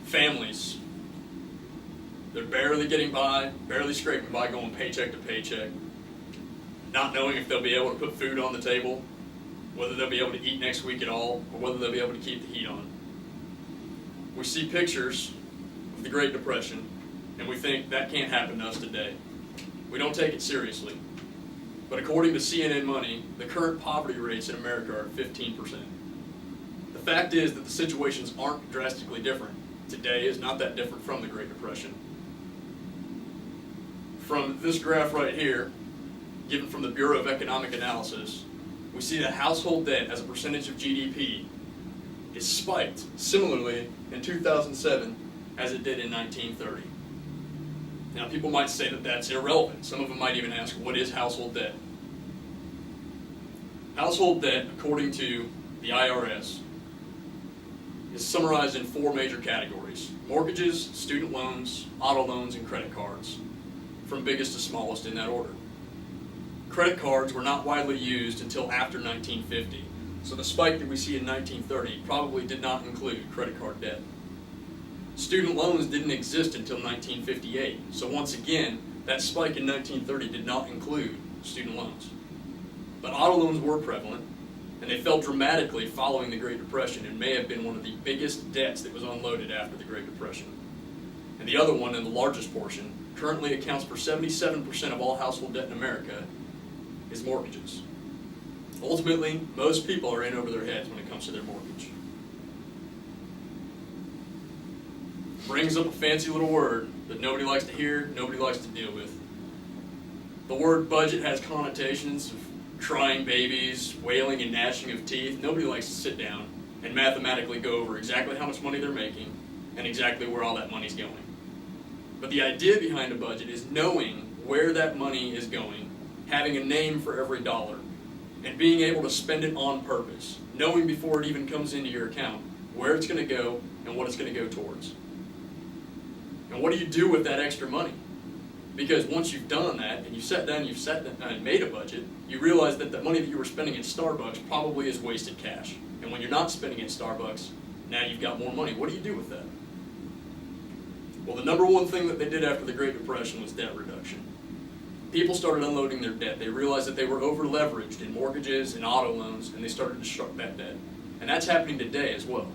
families, they're barely getting by, barely scraping by, going paycheck to paycheck, not knowing if they'll be able to put food on the table, whether they'll be able to eat next week at all, or whether they'll be able to keep the heat on. We see pictures of the Great Depression, and we think that can't happen to us today. We don't take it seriously. But according to CNN Money, the current poverty rates in America are at 15%. The fact is that the situations aren't drastically different. Today is not that different from the Great Depression. From this graph right here, given from the Bureau of Economic Analysis, we see that household debt as a percentage of GDP is spiked similarly in 2007 as it did in 1930. Now, people might say that that's irrelevant. Some of them might even ask, what is household debt? Household debt, according to the IRS, is summarized in 4 major categories: mortgages, student loans, auto loans, and credit cards, from biggest to smallest in that order. Credit cards were not widely used until after 1950, so the spike that we see in 1930 probably did not include credit card debt. Student loans didn't exist until 1958, so once again, that spike in 1930 did not include student loans. But auto loans were prevalent, and they fell dramatically following the Great Depression and may have been one of the biggest debts that was unloaded after the Great Depression. And the other one, and the largest portion, currently accounts for 77% of all household debt in America, is mortgages. Ultimately, most people are in over their heads when it comes to their mortgage. Brings up a fancy little word that nobody likes to hear, nobody likes to deal with. The word budget has connotations of crying babies, wailing and gnashing of teeth. Nobody likes to sit down and mathematically go over exactly how much money they're making and exactly where all that money's going. But the idea behind a budget is knowing where that money is going, having a name for every dollar, and being able to spend it on purpose, knowing before it even comes into your account where it's going to go and what it's going to go towards. And what do you do with that extra money? Because once you've done that and you sat down and made a budget, you realize that the money that you were spending at Starbucks probably is wasted cash. And when you're not spending at Starbucks, now you've got more money. What do you do with that? Well, the number one thing that they did after the Great Depression was debt reduction. People started unloading their debt. They realized that they were over-leveraged in mortgages and auto loans, and they started to shrink that debt. And that's happening today as well.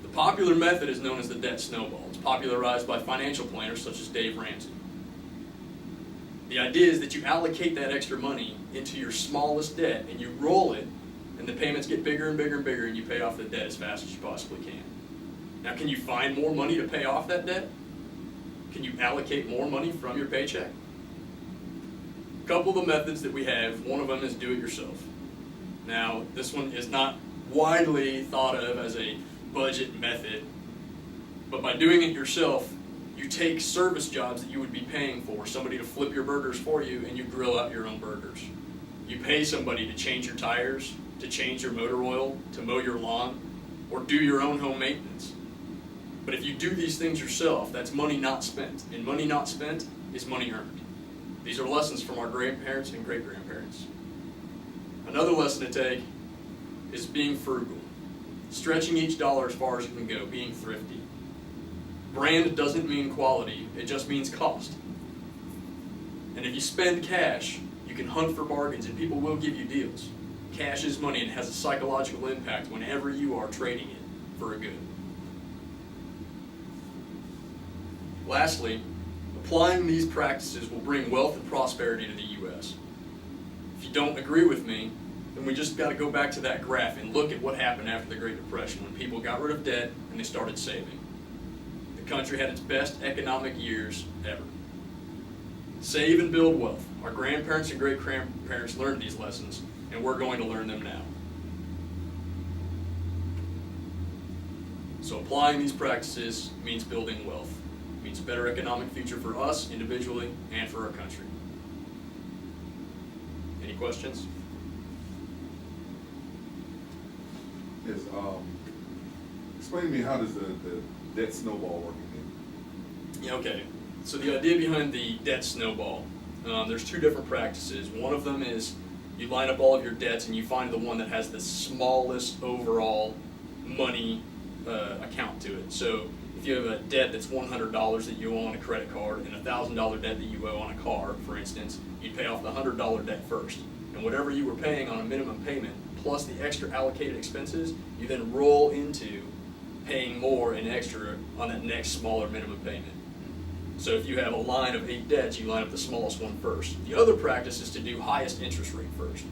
The popular method is known as the debt snowball. It's popularized by financial planners such as Dave Ramsey. The idea is that you allocate that extra money into your smallest debt and you roll it, and the payments get bigger and bigger and bigger, and you pay off the debt as fast as you possibly can. Now, can you find more money to pay off that debt? Can you allocate more money from your paycheck? A couple of the methods that we have, one of them is do it yourself. Now, this one is not widely thought of as a budget method, but by doing it yourself, you take service jobs that you would be paying for, somebody to flip your burgers for you, and you grill out your own burgers. You pay somebody to change your tires, to change your motor oil, to mow your lawn, or do your own home maintenance. But if you do these things yourself, that's money not spent, and money not spent is money earned. These are lessons from our grandparents and great-grandparents. Another lesson to take is being frugal, stretching each dollar as far as it can go, being thrifty. Brand doesn't mean quality, it just means cost. And if you spend cash, you can hunt for bargains and people will give you deals. Cash is money and has a psychological impact whenever you are trading it for a good. Lastly, applying these practices will bring wealth and prosperity to the U.S. If you don't agree with me, then we just got to go back to that graph and look at what happened after the Great Depression when people got rid of debt and they started saving. The country had its best economic years ever. Save and build wealth. Our grandparents and great-grandparents learned these lessons, and we're going to learn them now. So applying these practices means building wealth. It means a better economic future for us individually and for our country. Any questions? Yes. Explain to me, how does the debt snowball work again? Yeah, okay. So the idea behind the debt snowball, there's two different practices. One of them is you line up all of your debts and you find the one that has the smallest overall money account to it. So if you have a debt that's $100 that you owe on a credit card and a $1,000 debt that you owe on a car, for instance, you'd pay off the $100 debt first. And whatever you were paying on a minimum payment, plus the extra allocated expenses, you then roll into paying more in extra on that next smaller minimum payment. So if you have a line of 8 debts, you line up the smallest one first. The other practice is to do highest interest rate first.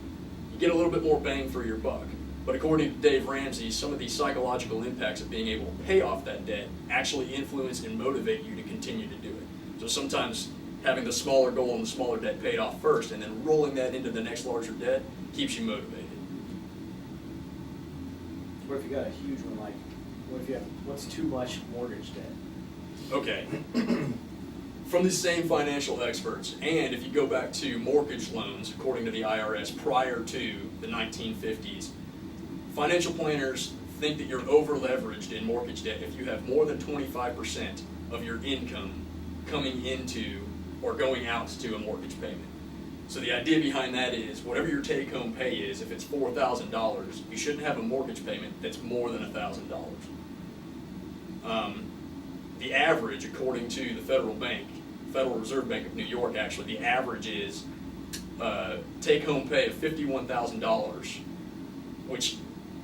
You get a little bit more bang for your buck. But according to Dave Ramsey, some of the psychological impacts of being able to pay off that debt actually influence and motivate you to continue to do it. So sometimes having the smaller goal and the smaller debt paid off first and then rolling that into the next larger debt keeps you motivated. What if you got a huge one, like, what if you have, what's too much mortgage debt? Okay. From the same financial experts, and if you go back to mortgage loans, according to the IRS, prior to the 1950s, financial planners think that you're over-leveraged in mortgage debt if you have more than 25% of your income coming into or going out to a mortgage payment. So the idea behind that is whatever your take-home pay is, if it's $4,000, you shouldn't have a mortgage payment that's more than $1,000. The average, according to the Federal Reserve Bank of New York, actually, the average is take-home pay of $51,000, which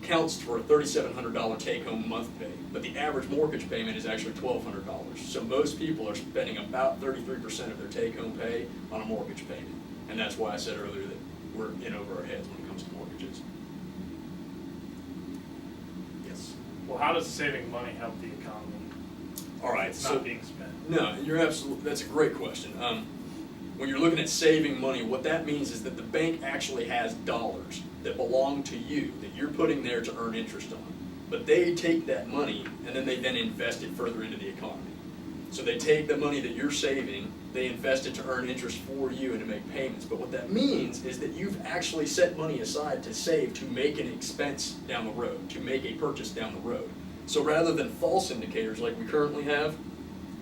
counts for a $3,700 take-home month pay. But the average mortgage payment is actually $1,200. So most people are spending about 33% of their take-home pay on a mortgage payment. And that's why I said earlier that we're in over our heads when it comes to mortgages. Yes. Well, how does saving money help the economy? All right. It's not being spent. No, you're absolutely. That's a great question. When you're looking at saving money, what that means is that the bank actually has dollars that belong to you that you're putting there to earn interest on. But they take that money and then they invest it further into the economy. So they take the money that you're saving, they invest it to earn interest for you and to make payments. But what that means is that you've actually set money aside to save to make an expense down the road, to make a purchase down the road. So rather than false indicators like we currently have,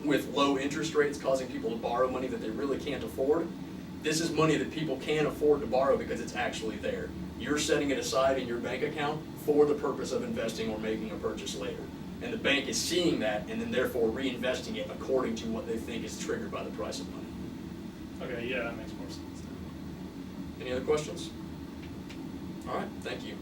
with low interest rates causing people to borrow money that they really can't afford, this is money that people can afford to borrow because it's actually there. You're setting it aside in your bank account for the purpose of investing or making a purchase later. And the bank is seeing that and then therefore reinvesting it according to what they think is triggered by the price of money. Okay, yeah, that makes more sense. Any other questions? All right, thank you.